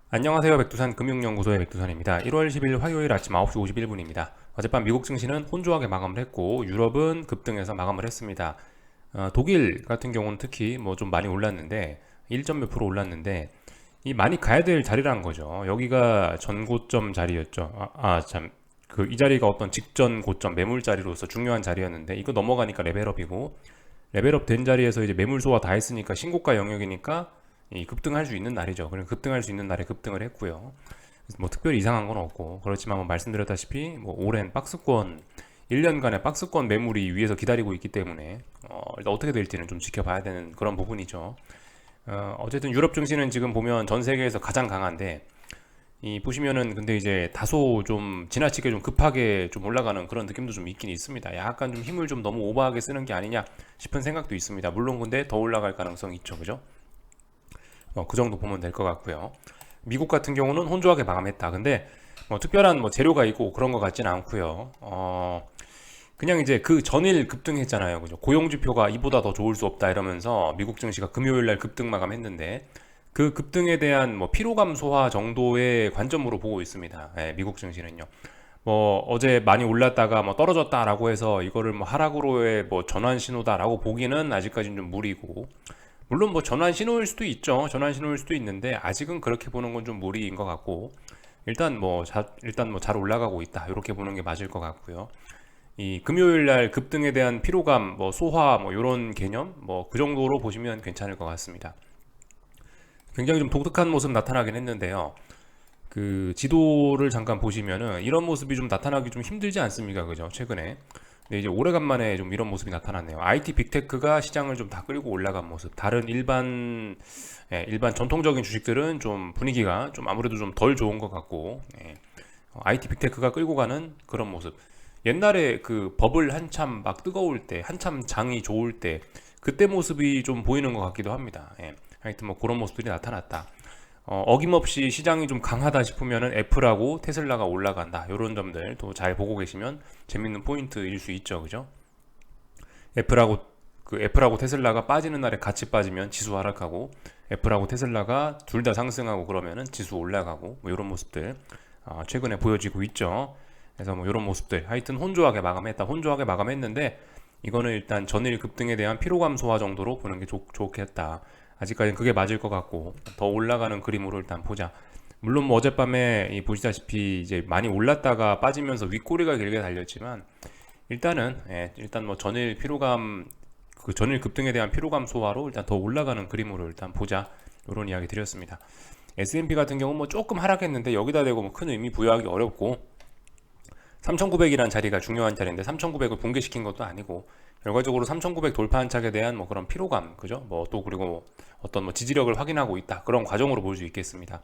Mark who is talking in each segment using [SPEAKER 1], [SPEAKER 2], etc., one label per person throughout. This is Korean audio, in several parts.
[SPEAKER 1] 안녕하세요. 백두산 금융연구소의 백두산입니다. 1월 10일 화요일 아침 9시 51분입니다. 어젯밤 미국 증시는 혼조하게 마감을 했고 유럽은 급등해서 마감을 했습니다. 독일 같은 경우는 특히 뭐 좀 많이 올랐는데 1점 몇 프로 올랐는데 이 많이 가야 될 자리라는 거죠. 여기가 전고점 자리였죠. 참. 이 자리가 어떤 직전 고점 매물 자리로서 중요한 자리였는데 이거 넘어가니까 레벨업이고 레벨업 된 자리에서 이제 매물 소화 다 했으니까 신고가 영역이니까 이 급등할 수 있는 날이죠. 그럼 급등할 수 있는 날에 급등을 했고요. 뭐 특별히 이상한 건 없고 그렇지만 뭐 말씀드렸다시피 뭐 오랜 박스권 1년간의 박스권 매물이 위에서 기다리고 있기 때문에 일단 어떻게 될지는 좀 지켜봐야 되는 그런 부분이죠. 어쨌든 유럽 증시는 지금 보면 전 세계에서 가장 강한데 이 보시면은 근데 이제 다소 좀 지나치게 좀 급하게 좀 올라가는 그런 느낌도 좀 있긴 있습니다. 약간 좀 힘을 좀 너무 오버하게 쓰는 게 아니냐 싶은 생각도 있습니다. 물론 근데 더 올라갈 가능성이 있죠, 그죠? 그 정도 보면 될 것 같고요. 미국 같은 경우는 혼조하게 마감했다. 근데 뭐 특별한 뭐 재료가 있고 그런 것 같지는 않고요. 그냥 이제 그 전일 급등했잖아요. 그죠? 고용지표가 이보다 더 좋을 수 없다 이러면서 미국 증시가 금요일 날 급등 마감했는데 그 급등에 대한 뭐 피로감 소화 정도의 관점으로 보고 있습니다. 예, 미국 증시는요. 뭐 어제 많이 올랐다가 뭐 떨어졌다라고 해서 이거를 뭐 하락으로의 뭐 전환 신호다라고 보기는 아직까지는 좀 무리고 물론 뭐 전환 신호일 수도 있죠. 전환 신호일 수도 있는데 아직은 그렇게 보는 건 좀 무리인 것 같고 일단 뭐 잘 올라가고 있다 이렇게 보는 게 맞을 것 같고요. 이 금요일 날 급등에 대한 피로감 뭐 소화 뭐 이런 개념 뭐 그 정도로 보시면 괜찮을 것 같습니다. 굉장히 좀 독특한 모습 나타나긴 했는데요. 그 지도를 잠깐 보시면은 이런 모습이 좀 나타나기 좀 힘들지 않습니까? 그죠? 최근에. 근데 이제 오래간만에 좀 이런 모습이 나타났네요. IT 빅테크가 시장을 좀 다 끌고 올라간 모습. 다른 일반 전통적인 주식들은 좀 분위기가 좀 아무래도 좀 덜 좋은 것 같고, IT 빅테크가 끌고 가는 그런 모습. 옛날에 그 버블 한참 막 뜨거울 때, 한참 장이 좋을 때, 그때 모습이 좀 보이는 것 같기도 합니다. 하여튼 뭐 그런 모습들이 나타났다. 어김없이 시장이 좀 강하다 싶으면은 애플하고 테슬라가 올라간다. 이런 점들도 잘 보고 계시면 재밌는 포인트일 수 있죠. 그죠? 애플하고 애플하고 테슬라가 빠지는 날에 같이 빠지면 지수 하락하고 애플하고 테슬라가 둘 다 상승하고 그러면은 지수 올라가고 뭐 이런 모습들 최근에 보여지고 있죠. 그래서 뭐 이런 모습들 하여튼 혼조하게 마감했다. 혼조하게 마감했는데 이거는 일단 전일 급등에 대한 피로감 소화 정도로 보는 게 좋겠다. 아직까지는 그게 맞을 것 같고 더 올라가는 그림으로 일단 보자. 물론 뭐 어젯밤에 보시다시피 이제 많이 올랐다가 빠지면서 윗꼬리가 길게 달렸지만 일단 뭐 전일 피로감 그 전일 급등에 대한 피로감 소화로 일단 더 올라가는 그림으로 일단 보자. 이런 이야기 드렸습니다. S&P 같은 경우는 뭐 조금 하락했는데 여기다 대고 뭐 큰 의미 부여하기 어렵고 3,900이라는 자리가 중요한 자리인데 3,900을 붕괴시킨 것도 아니고 결과적으로 3,900 돌파한 착에 대한 뭐 그런 피로감, 그죠? 뭐 또 그리고 어떤 뭐 지지력을 확인하고 있다 그런 과정으로 볼 수 있겠습니다.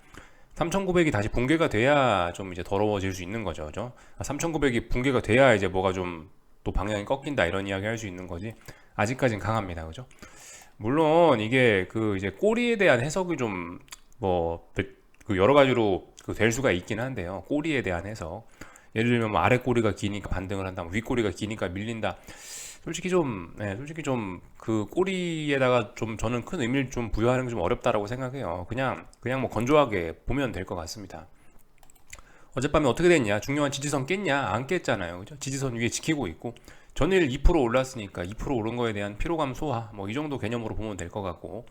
[SPEAKER 1] 3,900이 다시 붕괴가 돼야 좀 이제 더러워질 수 있는 거죠, 그죠? 3,900이 붕괴가 돼야 이제 뭐가 좀 또 방향이 꺾인다 이런 이야기 할 수 있는 거지. 아직까진 강합니다, 그죠? 물론 이게 그 이제 꼬리에 대한 해석이 좀 뭐 그 여러 가지로 될 수가 있긴 한데요. 꼬리에 대한 해석. 예를 들면 뭐 아래 꼬리가 기니까 반등을 한다, 윗 꼬리가 기니까 밀린다. 솔직히 좀 그 꼬리에다가 좀 저는 큰 의미를 좀 부여하는 게 좀 어렵다라고 생각해요. 그냥 뭐 건조하게 보면 될 것 같습니다. 어젯밤에 어떻게 됐냐? 중요한 지지선 깼냐? 안 깼잖아요. 그죠? 지지선 위에 지키고 있고 전일 2% 올랐으니까 2% 오른 거에 대한 피로감 소화 뭐 이 정도 개념으로 보면 될 것 같고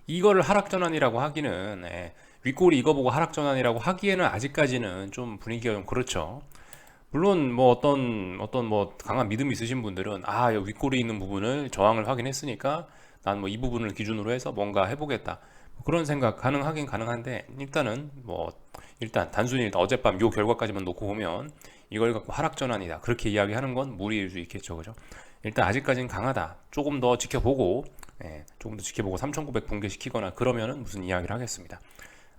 [SPEAKER 1] 이거를 하락 전환이라고 하기는 윗골이 이거 보고 하락 전환이라고 하기에는 아직까지는 좀 분위기가 좀 그렇죠. 물론 뭐 어떤 뭐 강한 믿음이 있으신 분들은 여기 윗골이 있는 부분을 저항을 확인했으니까 난 뭐 이 부분을 기준으로 해서 뭔가 해보겠다. 뭐 그런 생각 가능하긴 가능한데 일단 단순히 일단 어젯밤 요 결과까지만 놓고 보면 이걸 갖고 하락 전환이다 그렇게 이야기하는 건 무리일 수 있겠죠, 그죠? 일단 아직까지는 강하다. 조금 더 지켜보고 3,900 붕괴시키거나 그러면은 무슨 이야기를 하겠습니다.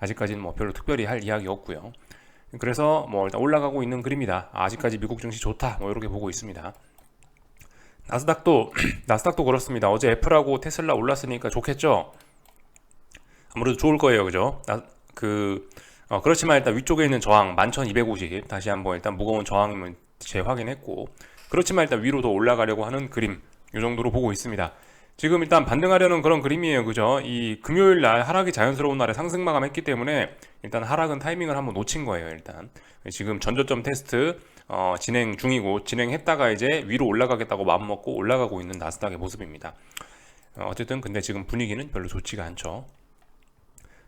[SPEAKER 1] 아직까지는 뭐 별로 특별히 할 이야기 없고요. 그래서 뭐 일단 올라가고 있는 그림이다. 아직까지 미국 증시 좋다. 뭐 이렇게 보고 있습니다. 나스닥도 나스닥도 그렇습니다. 어제 애플하고 테슬라 올랐으니까 좋겠죠. 아무래도 좋을 거예요, 그죠? 그렇지만 일단 위쪽에 있는 저항 11,250 다시 한번 일단 무거운 저항임을 재확인했고 그렇지만 일단 위로 더 올라가려고 하는 그림 이 정도로 보고 있습니다. 지금 일단 반등하려는 그런 그림이에요. 그죠? 이 금요일 날 하락이 자연스러운 날에 상승 마감했기 때문에 일단 하락은 타이밍을 한번 놓친 거예요. 일단 지금 전저점 테스트 진행 중이고, 진행했다가 이제 위로 올라가겠다고 마음먹고 올라가고 있는 나스닥의 모습입니다. 어쨌든 근데 지금 분위기는 별로 좋지가 않죠.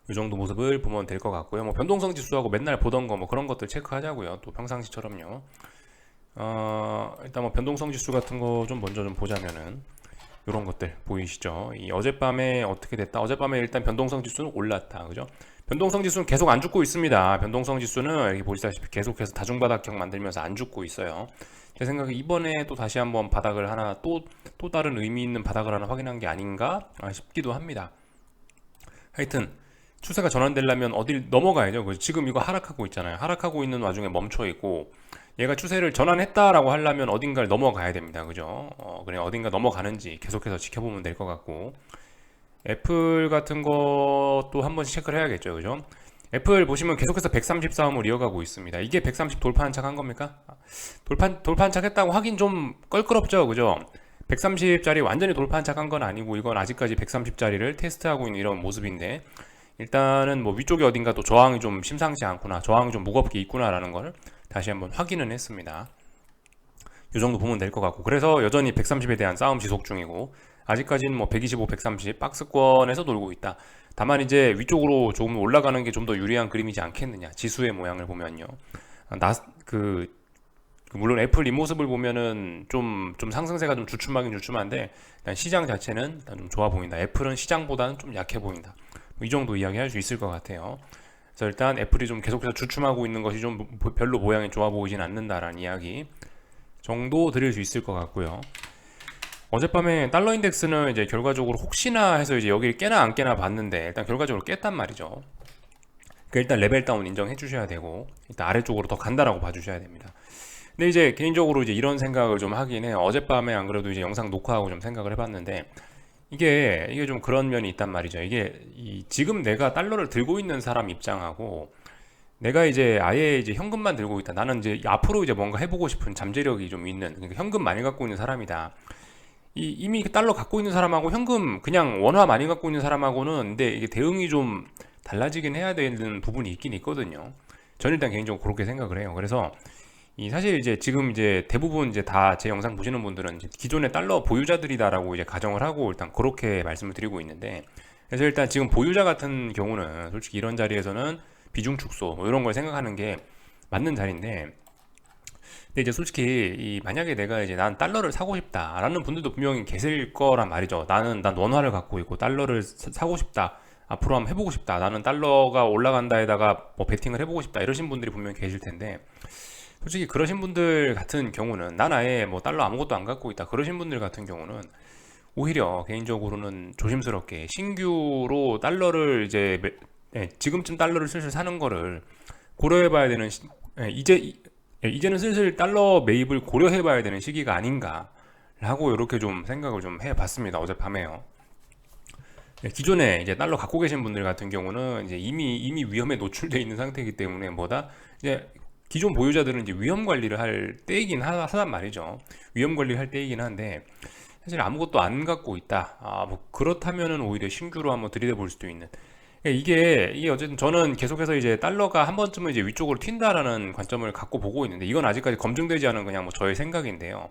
[SPEAKER 1] 이 정도 모습을 보면 될 것 같고요. 뭐 변동성 지수하고 맨날 보던 거 뭐 그런 것들 체크하자고요. 또 평상시처럼요. 일단 뭐 변동성 지수 같은 거 좀 먼저 좀 보자면은 이런 것들 보이시죠? 이 어젯밤에 어떻게 됐다? 어젯밤에 일단 변동성 지수는 올랐다. 그죠? 변동성 지수는 계속 안 죽고 있습니다. 변동성 지수는 여기 보시다시피 계속해서 다중바닥형 만들면서 안 죽고 있어요. 제 생각에 이번에 또 다시 한번 바닥을 하나 또 다른 의미 있는 바닥을 하나 확인한 게 아닌가 싶기도 합니다. 하여튼 추세가 전환되려면 어딜 넘어가야죠. 지금 이거 하락하고 있잖아요. 하락하고 있는 와중에 멈춰 있고, 얘가 추세를 전환했다라고 하려면 어딘가를 넘어가야 됩니다. 그죠? 그냥 어딘가 넘어가는지 계속해서 지켜보면 될 것 같고, 애플 같은 것도 한 번씩 체크를 해야겠죠. 그죠? 애플 보시면 계속해서 134음을 이어가고 있습니다. 이게 130 돌파한 척 한 겁니까? 돌파한 척 했다고 하긴 좀 껄끄럽죠. 그죠? 130짜리 완전히 돌파한 척 한 건 아니고, 이건 아직까지 130짜리를 테스트하고 있는 이런 모습인데, 일단은 뭐 위쪽에 어딘가 또 저항이 좀 심상치 않구나, 저항이 좀 무겁게 있구나라는 걸 다시 한번 확인은 했습니다. 이 정도 보면 될 것 같고, 그래서 여전히 130에 대한 싸움 지속 중이고, 아직까지는 뭐 125, 130 박스권에서 놀고 있다. 다만 이제 위쪽으로 조금 올라가는 게 좀 더 유리한 그림이지 않겠느냐. 지수의 모양을 보면요. 물론 애플 이 모습을 보면은 좀 상승세가 좀 주춤하긴 주춤한데, 일단 시장 자체는 일단 좀 좋아 보인다. 애플은 시장보다는 좀 약해 보인다. 이 정도 이야기할 수 있을 것 같아요. 그래서 일단 애플이 좀 계속해서 주춤하고 있는 것이 좀 별로 모양이 좋아 보이진 않는다라는 이야기 정도 드릴 수 있을 것 같고요. 어젯밤에 달러 인덱스는 이제 결과적으로 혹시나 해서 이제 여기를 깨나 안 깨나 봤는데, 일단 결과적으로 깼단 말이죠. 그러니까 일단 레벨 다운 인정해 주셔야 되고, 일단 아래쪽으로 더 간다라고 봐주셔야 됩니다. 근데 이제 개인적으로 이제 이런 생각을 좀 하긴 해요. 어젯밤에 안 그래도 이제 영상 녹화하고 좀 생각을 해봤는데, 이게 좀 그런 면이 있단 말이죠. 지금 내가 달러를 들고 있는 사람 입장하고, 내가 이제 아예 이제 현금만 들고 있다. 나는 이제 앞으로 이제 뭔가 해보고 싶은 잠재력이 좀 있는, 그러니까 현금 많이 갖고 있는 사람이다. 이미 달러 갖고 있는 사람하고 현금 그냥 원화 많이 갖고 있는 사람하고는 근데 이게 대응이 좀 달라지긴 해야 되는 부분이 있긴 있거든요. 저는 일단 개인적으로 그렇게 생각을 해요. 그래서 사실 이제 지금 이제 대부분 이제 다 제 영상 보시는 분들은 이제 기존의 달러 보유자들이다라고 이제 가정을 하고 일단 그렇게 말씀을 드리고 있는데, 그래서 일단 지금 보유자 같은 경우는 솔직히 이런 자리에서는 비중 축소 뭐 이런 걸 생각하는 게 맞는 자리인데, 근데 이제 솔직히 만약에 내가 이제 난 달러를 사고 싶다라는 분들도 분명히 계실 거란 말이죠. 난 원화를 갖고 있고 달러를 사고 싶다. 앞으로 한번 해보고 싶다. 나는 달러가 올라간다에다가 뭐 베팅을 해보고 싶다. 이러신 분들이 분명히 계실 텐데, 솔직히 그러신 분들 같은 경우는 난 아예 뭐 달러 아무것도 안 갖고 있다. 그러신 분들 같은 경우는 오히려 개인적으로는 조심스럽게 신규로 달러를 지금쯤 달러를 슬슬 사는 거를 고려해봐야 되는 이제는 슬슬 달러 매입을 고려해봐야 되는 시기가 아닌가라고 이렇게 좀 생각을 좀 해봤습니다. 어젯밤에요. 기존에 이제 달러 갖고 계신 분들 같은 경우는 이제 이미 위험에 노출되어 있는 상태이기 때문에 이제 기존 보유자들은 이제 위험 관리를 할 때이긴 하단 말이죠. 위험 관리를 할 때이긴 한데, 사실 아무것도 안 갖고 있다. 뭐 그렇다면은 오히려 신규로 한번 들이대 볼 수도 있는. 그러니까 이게 어쨌든 저는 계속해서 이제 달러가 한 번쯤은 이제 위쪽으로 튄다라는 관점을 갖고 보고 있는데, 이건 아직까지 검증되지 않은 그냥 뭐 저의 생각인데요.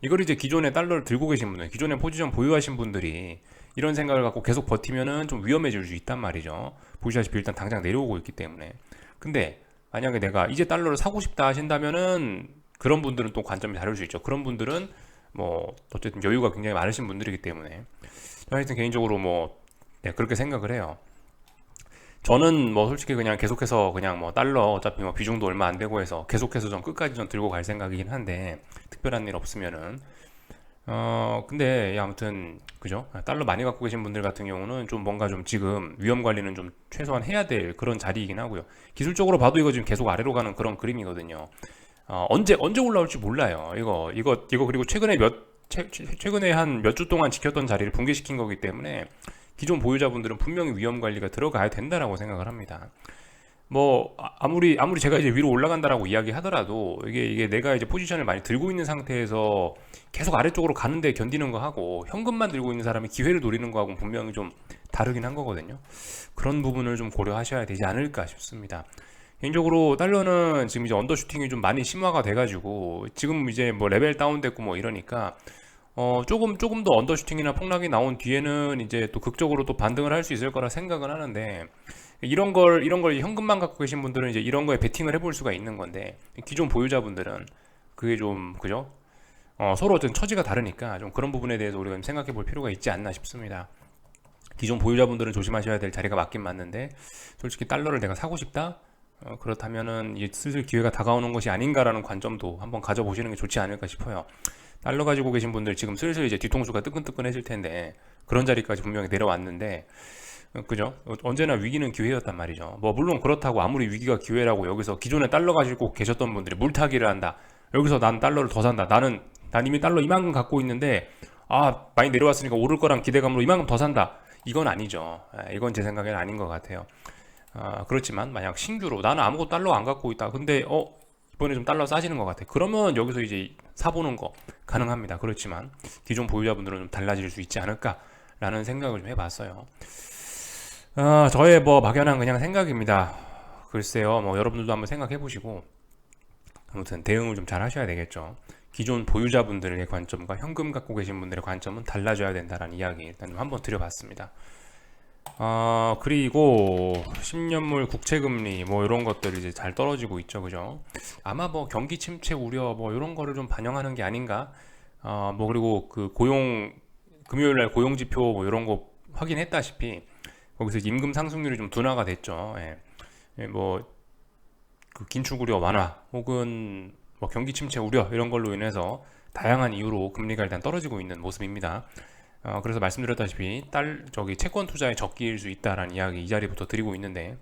[SPEAKER 1] 이걸 이제 기존에 달러를 들고 계신 분들, 기존에 포지션 보유하신 분들이 이런 생각을 갖고 계속 버티면은 좀 위험해질 수 있단 말이죠. 보시다시피 일단 당장 내려오고 있기 때문에. 근데 만약에 내가 이제 달러를 사고 싶다 하신다면은 그런 분들은 또 관점이 다를 수 있죠. 그런 분들은 뭐 어쨌든 여유가 굉장히 많으신 분들이기 때문에 하여튼 개인적으로 그렇게 생각을 해요. 저는 뭐 솔직히 그냥 계속해서 그냥 뭐 달러 어차피 뭐 비중도 얼마 안 되고 해서 계속해서 좀 끝까지 좀 들고 갈 생각이긴 한데, 특별한 일 없으면은 근데 아무튼 그죠? 달러 많이 갖고 계신 분들 같은 경우는 좀 뭔가 좀 지금 위험 관리는 좀 최소한 해야 될 그런 자리이긴 하고요. 기술적으로 봐도 이거 지금 계속 아래로 가는 그런 그림이거든요. 언제 올라올지 몰라요. 이거 그리고 최근에 한 몇 주 동안 지켰던 자리를 붕괴시킨 거기 때문에 기존 보유자분들은 분명히 위험 관리가 들어가야 된다라고 생각을 합니다. 아무리 제가 이제 위로 올라간다라고 이야기하더라도 이게 내가 이제 포지션을 많이 들고 있는 상태에서 계속 아래쪽으로 가는데 견디는 거 하고 현금만 들고 있는 사람이 기회를 노리는 거하고는 분명히 좀 다르긴 한 거거든요. 그런 부분을 좀 고려하셔야 되지 않을까 싶습니다. 개인적으로 달러는 지금 이제 언더슈팅이 좀 많이 심화가 돼가지고 지금 이제 뭐 레벨 다운됐고 뭐 이러니까 조금 더 언더슈팅이나 폭락이 나온 뒤에는 이제 또 극적으로 또 반등을 할 수 있을 거라 생각은 하는데, 이런 걸 현금만 갖고 계신 분들은 이제 이런 거에 베팅을 해볼 수가 있는 건데, 기존 보유자분들은 그게 좀 그죠? 서로 어떤 처지가 다르니까 좀 그런 부분에 대해서 우리가 좀 생각해 볼 필요가 있지 않나 싶습니다. 기존 보유자분들은 조심하셔야 될 자리가 맞긴 맞는데, 솔직히 달러를 내가 사고 싶다? 그렇다면은 이제 슬슬 기회가 다가오는 것이 아닌가라는 관점도 한번 가져보시는 게 좋지 않을까 싶어요. 달러 가지고 계신 분들 지금 슬슬 이제 뒤통수가 뜨끈뜨끈해질 텐데, 그런 자리까지 분명히 내려왔는데, 그죠? 언제나 위기는 기회였단 말이죠. 뭐 물론 그렇다고 아무리 위기가 기회라고 여기서 기존에 달러 가지고 계셨던 분들이 물타기를 한다. 여기서 난 달러를 더 산다. 난 이미 달러 이만큼 갖고 있는데 많이 내려왔으니까 오를 거란 기대감으로 이만큼 더 산다. 이건 아니죠. 이건 제 생각에는 아닌 것 같아요. 그렇지만 만약 신규로 나는 아무것도 달러 안 갖고 있다. 근데 이번에 좀 달러 싸지는 것 같아. 그러면 여기서 이제 사보는 거 가능합니다. 그렇지만 기존 보유자분들은 좀 달라질 수 있지 않을까라는 생각을 좀 해봤어요. 저의 뭐 막연한 그냥 생각입니다. 글쎄요, 뭐 여러분들도 한번 생각해 보시고 아무튼 대응을 좀 잘 하셔야 되겠죠. 기존 보유자분들의 관점과 현금 갖고 계신 분들의 관점은 달라져야 된다라는 이야기 일단 좀 한번 드려봤습니다. 그리고 10년물 국채금리 뭐 이런 것들이 이제 잘 떨어지고 있죠, 그죠? 아마 뭐 경기 침체 우려 뭐 이런 거를 좀 반영하는 게 아닌가. 뭐 그리고 그 금요일날 고용지표 뭐 이런 거 확인했다시피 거기서 임금 상승률이 좀 둔화가 됐죠. 그 긴축 우려 완화 혹은 뭐 경기 침체 우려 이런 걸로 인해서 다양한 이유로 금리가 일단 떨어지고 있는 모습입니다. 그래서 말씀드렸다시피 채권 투자에 적기일 수 있다라는 이야기 이 자리부터 드리고 있는데,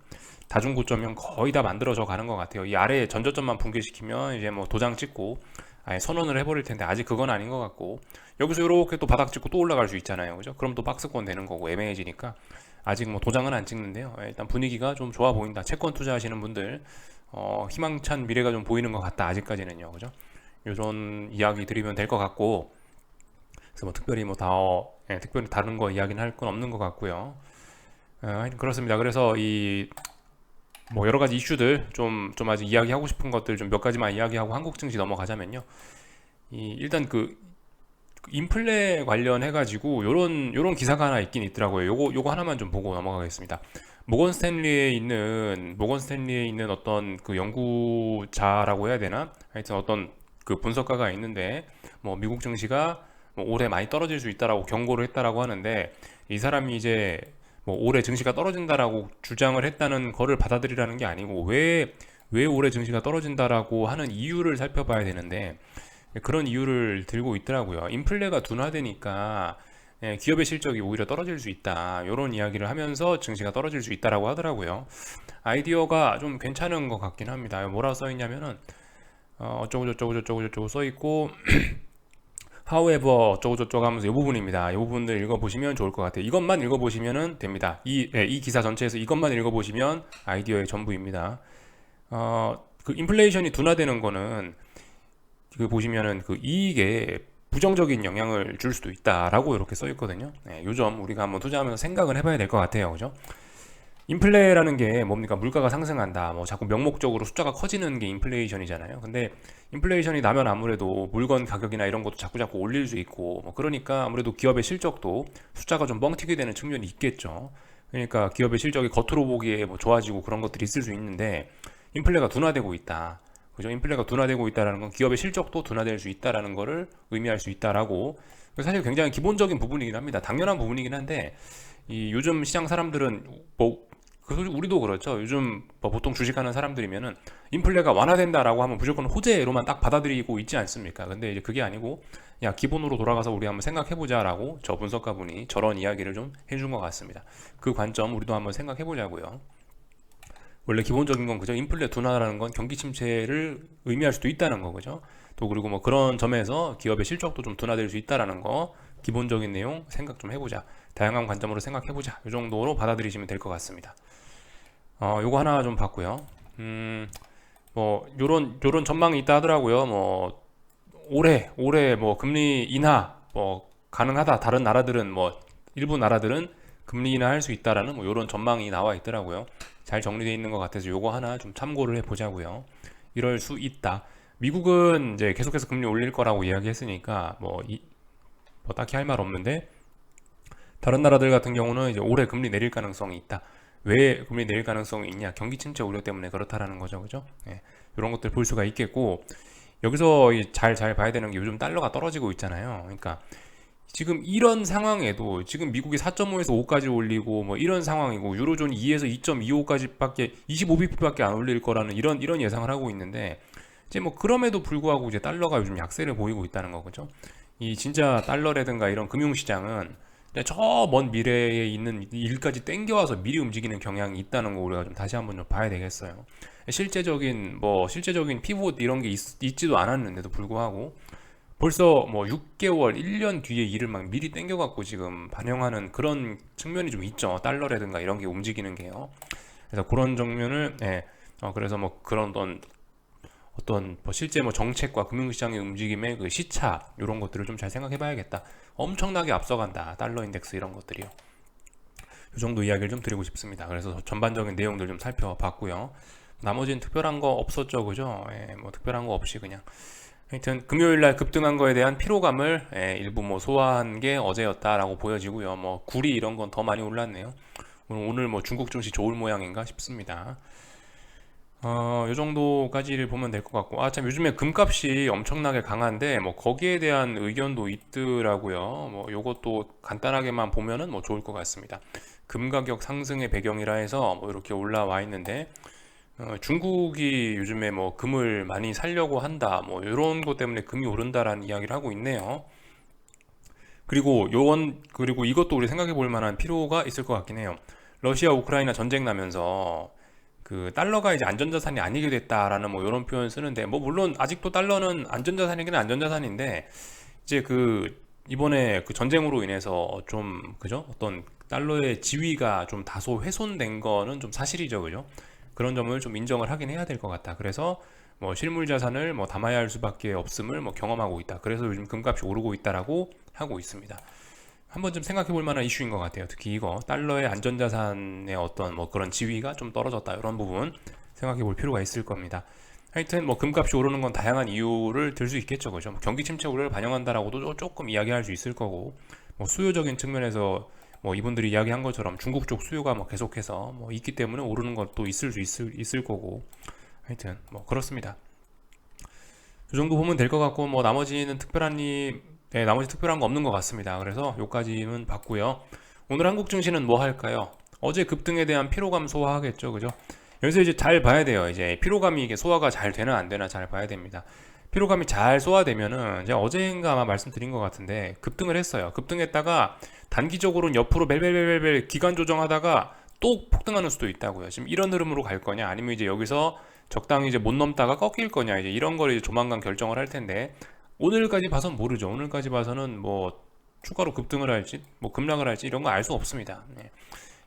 [SPEAKER 1] 다중 고점형 거의 다 만들어져 가는 것 같아요. 이 아래에 전저점만 붕괴시키면 이제 뭐 도장 찍고 아예 선언을 해버릴 텐데 아직 그건 아닌 것 같고, 여기서 이렇게 또 바닥 찍고 또 올라갈 수 있잖아요, 그죠? 그럼 또 박스권 되는 거고 애매해지니까 아직 뭐 도장은 안 찍는데요. 일단 분위기가 좀 좋아 보인다. 채권 투자하시는 분들 희망찬 미래가 좀 보이는 것 같다. 아직까지는요, 그죠? 이런 이야기 드리면 될 것 같고, 그래서 뭐 특별히 다른 거 이야기는 할 건 없는 것 같고요. 그렇습니다. 그래서 뭐 여러 가지 이슈들 좀 아직 이야기하고 싶은 것들 좀 몇 가지만 이야기하고 한국 증시 넘어가자면요. 일단 그 인플레 관련해 가지고 요런 기사가 하나 있긴 있더라고요. 요거 하나만 좀 보고 넘어가겠습니다. 모건 스탠리에 있는 어떤 그 연구자라고 해야 되나? 하여튼 어떤 그 분석가가 있는데, 뭐 미국 증시가 뭐 올해 많이 떨어질 수 있다라고 경고를 했다라고 하는데, 이 사람이 이제 뭐 올해 증시가 떨어진다라고 주장을 했다는 거를 받아들이라는 게 아니고, 왜 올해 증시가 떨어진다라고 하는 이유를 살펴봐야 되는데, 그런 이유를 들고 있더라고요. 인플레가 둔화되니까 기업의 실적이 오히려 떨어질 수 있다, 이런 이야기를 하면서 증시가 떨어질 수 있다라고 하더라고요. 아이디어가 좀 괜찮은 것 같긴 합니다. 뭐라고 써있냐면은 어쩌고 써있고 however 어쩌고저쩌고 하면서 이 부분입니다. 이 부분을 읽어보시면 좋을 것 같아요. 이것만 읽어보시면 됩니다. 이 기사 전체에서 이것만 읽어보시면 아이디어의 전부입니다. 그 인플레이션이 둔화되는 거는 그 보시면은 그 이익에 부정적인 영향을 줄 수도 있다라고 이렇게 써 있거든요. 요점 우리가 한번 투자하면서 생각을 해봐야 될 것 같아요, 그죠? 인플레라는 게 뭡니까? 물가가 상승한다. 뭐 자꾸 명목적으로 숫자가 커지는 게 인플레이션이잖아요. 근데 인플레이션이 나면 아무래도 물건 가격이나 이런 것도 자꾸 올릴 수 있고, 뭐 그러니까 아무래도 기업의 실적도 숫자가 좀 뻥튀기 되는 측면이 있겠죠. 그러니까 기업의 실적이 겉으로 보기에 뭐 좋아지고 그런 것들이 있을 수 있는데, 인플레가 둔화되고 있다. 그죠? 인플레가 둔화되고 있다는 건 기업의 실적도 둔화될 수 있다라는 거를 의미할 수 있다라고, 사실 굉장히 기본적인 부분이긴 합니다. 당연한 부분이긴 한데, 요즘 시장 사람들은 우리도 그렇죠. 요즘 뭐 보통 주식하는 사람들이면은 인플레가 완화된다라고 하면 무조건 호재로만 딱 받아들이고 있지 않습니까? 근데 이제 그게 아니고, 야, 기본으로 돌아가서 우리 한번 생각해보자라고 저 분석가분이 저런 이야기를 좀 해준 것 같습니다. 그 관점 우리도 한번 생각해보자고요. 원래 기본적인 건 그죠? 인플레 둔화라는 건 경기 침체를 의미할 수도 있다는 거죠. 또 그리고 뭐 그런 점에서 기업의 실적도 좀 둔화될 수 있다라는 거, 기본적인 내용 생각 좀 해보자. 다양한 관점으로 생각해보자. 이 정도로 받아들이시면 될 것 같습니다. 요거 하나 좀 봤고요. 뭐 요런 전망이 있다 하더라고요. 뭐 올해 뭐 금리 인하 뭐 가능하다. 다른 나라들은 뭐 일부 나라들은 금리 인하할 수 있다라는 뭐 요런 전망이 나와 있더라고요. 잘 정리되어 있는 것 같아서 요거 하나 좀 참고를 해 보자고요. 이럴 수 있다. 미국은 이제 계속해서 금리 올릴 거라고 이야기했으니까 뭐 딱히 할 말 없는데, 다른 나라들 같은 경우는 이제 올해 금리 내릴 가능성이 있다. 왜 금리 내릴 가능성이 있냐? 경기 침체 우려 때문에 그렇다라는 거죠, 그죠? 예, 이런 것들 볼 수가 있겠고, 여기서 잘 봐야 되는 게 요즘 달러가 떨어지고 있잖아요. 그러니까 지금 이런 상황에도 지금 미국이 4.5에서 5까지 올리고 뭐 이런 상황이고, 유로존 2에서 2.25까지밖에 25bp밖에 안 올릴 거라는 이런 예상을 하고 있는데, 이제 뭐 그럼에도 불구하고 이제 달러가 요즘 약세를 보이고 있다는 거죠. 이 진짜 달러라든가 이런 금융시장은 저 먼 미래에 있는 일까지 땡겨와서 미리 움직이는 경향이 있다는 거 우리가 좀 다시 한번 좀 봐야 되겠어요. 실제적인 피봇 이런 게 있지도 않았는데도 불구하고 벌써 뭐 6개월, 1년 뒤에 일을 막 미리 땡겨갖고 지금 반영하는 그런 측면이 좀 있죠. 달러라든가 이런 게 움직이는 게요. 그래서 그런 정면을, 그래서 뭐 그런 어떤 뭐 실제 뭐 정책과 금융시장의 움직임의 그 시차 이런 것들을 좀 잘 생각해 봐야겠다. 엄청나게 앞서간다. 달러 인덱스 이런 것들이요. 이 정도 이야기를 좀 드리고 싶습니다. 그래서 전반적인 내용들 좀 살펴봤고요. 나머지는 특별한 거 없었죠, 그죠? 뭐 특별한 거 없이 그냥. 하여튼 금요일 날 급등한 거에 대한 피로감을 일부 뭐 소화한 게 어제였다라고 보여지고요. 뭐 구리 이런 건 더 많이 올랐네요. 오늘 뭐 중국 증시 좋을 모양인가 싶습니다. 요 정도까지를 보면 될 것 같고, 참 요즘에 금값이 엄청나게 강한데 뭐 거기에 대한 의견도 있더라고요. 뭐 요것도 간단하게만 보면은 뭐 좋을 것 같습니다. 금 가격 상승의 배경이라 해서 뭐 이렇게 올라와 있는데, 중국이 요즘에 뭐 금을 많이 살려고 한다, 뭐 이런 것 때문에 금이 오른다라는 이야기를 하고 있네요. 그리고 이것도 우리 생각해 볼 만한 필요가 있을 것 같긴 해요. 러시아 우크라이나 전쟁 나면서 그 달러가 이제 안전자산이 아니게 됐다라는 뭐 이런 표현 쓰는데, 뭐 물론 아직도 달러는 안전자산이긴 안전자산인데, 이제 이번에 그 전쟁으로 인해서 좀 그죠? 어떤 달러의 지위가 좀 다소 훼손된 거는 좀 사실이죠, 그죠? 그런 점을 좀 인정을 하긴 해야 될 것 같다. 그래서 뭐 실물 자산을 뭐 담아야 할 수밖에 없음을 뭐 경험하고 있다. 그래서 요즘 금값이 오르고 있다라고 하고 있습니다. 한번 좀 생각해 볼 만한 이슈인 것 같아요. 특히 이거 달러의 안전자산의 어떤 뭐 그런 지위가 좀 떨어졌다, 이런 부분 생각해 볼 필요가 있을 겁니다. 하여튼 뭐 금값이 오르는 건 다양한 이유를 들 수 있겠죠, 그죠? 뭐 경기 침체 우려를 반영한다라고도 조금 이야기할 수 있을 거고, 뭐 수요적인 측면에서 뭐 이분들이 이야기한 것처럼 중국 쪽 수요가 뭐 계속해서 뭐 있기 때문에 오르는 것도 있을 거고, 하여튼 뭐 그렇습니다. 이 정도 보면 될 것 같고, 뭐 나머지 특별한 거 없는 것 같습니다. 그래서 요까지는 봤고요. 오늘 한국 증시는 뭐 할까요? 어제 급등에 대한 피로감 소화하겠죠, 그죠? 여기서 이제 잘 봐야 돼요. 이제 피로감이 이게 소화가 잘 되나 안 되나 잘 봐야 됩니다. 피로감이 잘 소화되면은, 제가 어제인가 아마 말씀드린 것 같은데 급등을 했어요. 급등했다가 단기적으로는 옆으로 벨벨벨벨 기간 조정하다가 또 폭등하는 수도 있다고요. 지금 이런 흐름으로 갈 거냐, 아니면 이제 여기서 적당히 이제 못 넘다가 꺾일 거냐, 이제 이런 걸 이제 조만간 결정을 할 텐데, 오늘까지 봐선 모르죠. 오늘까지 봐서는 뭐 추가로 급등을 할지 뭐 급락을 할지 이런 거 알 수 없습니다.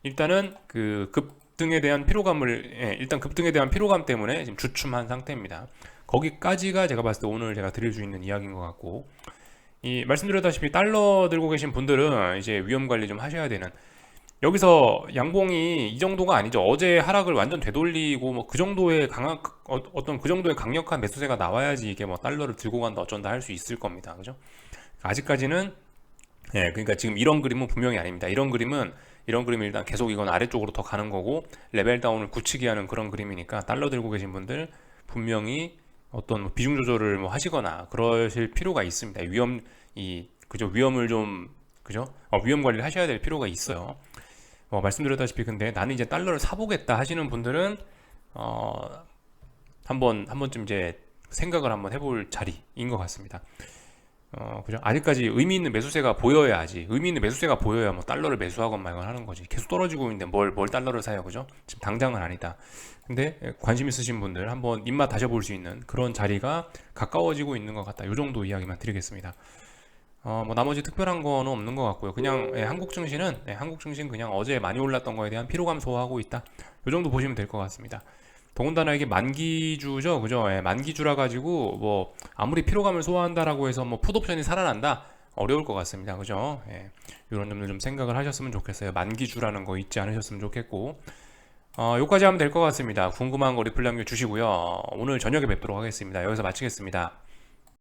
[SPEAKER 1] 일단은 일단 급등에 대한 피로감 때문에 지금 주춤한 상태입니다. 거기까지가 제가 봤을 때 오늘 제가 드릴 수 있는 이야기인 것 같고, 이 말씀드렸다시피 달러 들고 계신 분들은 이제 위험 관리 좀 하셔야 되는, 여기서 양봉이 이 정도가 아니죠. 어제 하락을 완전 되돌리고 뭐 그 정도의 어떤 그 정도의 강력한 매수세가 나와야지 이게 뭐 달러를 들고 간다 어쩐다 할 수 있을 겁니다. 그죠? 아직까지는, 그러니까 지금 이런 그림은 분명히 아닙니다. 이런 그림은 일단 계속 이건 아래쪽으로 더 가는 거고, 레벨 다운을 굳히게 하는 그런 그림이니까 달러 들고 계신 분들 분명히 어떤 뭐 비중 조절을 뭐 하시거나 그러실 필요가 있습니다. 그죠? 위험을 좀, 그죠? 위험 관리를 하셔야 될 필요가 있어요. 말씀드렸다시피 근데 나는 이제 달러를 사보겠다 하시는 분들은 한번쯤 이제 생각을 한번 해볼 자리인 것 같습니다. 그죠? 아직까지 의미 있는 매수세가 보여야지. 의미 있는 매수세가 보여야 뭐 달러를 매수하건 말건 하는 거지. 계속 떨어지고 있는데 뭘 달러를 사요, 그죠? 지금 당장은 아니다. 근데 관심 있으신 분들 한번 입맛 다셔볼 수 있는 그런 자리가 가까워지고 있는 것 같다. 이 정도 이야기만 드리겠습니다. 뭐 나머지 특별한 거는 없는 것 같고요. 그냥 한국 증시는 한국 증시는 그냥 어제 많이 올랐던 거에 대한 피로감 소화하고 있다. 이 정도 보시면 될 것 같습니다. 더군다나 이게 만기주죠, 그죠? 만기주라 가지고 뭐 아무리 피로감을 소화한다라고 해서 뭐 풋옵션이 살아난다 어려울 것 같습니다, 그죠? 이런 점들 좀 생각을 하셨으면 좋겠어요. 만기주라는 거 잊지 않으셨으면 좋겠고, 여기까지 하면 될 것 같습니다. 궁금한 거 리플 남겨주시고요. 오늘 저녁에 뵙도록 하겠습니다. 여기서 마치겠습니다.